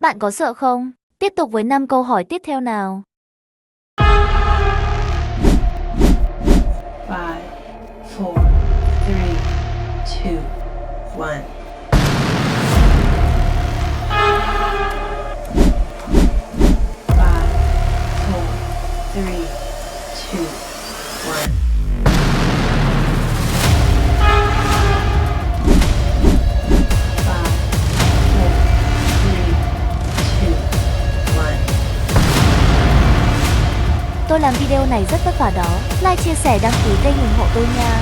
Bạn có sợ không? Tiếp tục với 5 câu hỏi tiếp theo nào. 5, 4, 3, 2, 1. Five, four, three, two, one. Five, four, three, two, one. Tôi làm video này rất vất vả đó. Like, chia sẻ, đăng ký kênh ủng hộ tôi nha.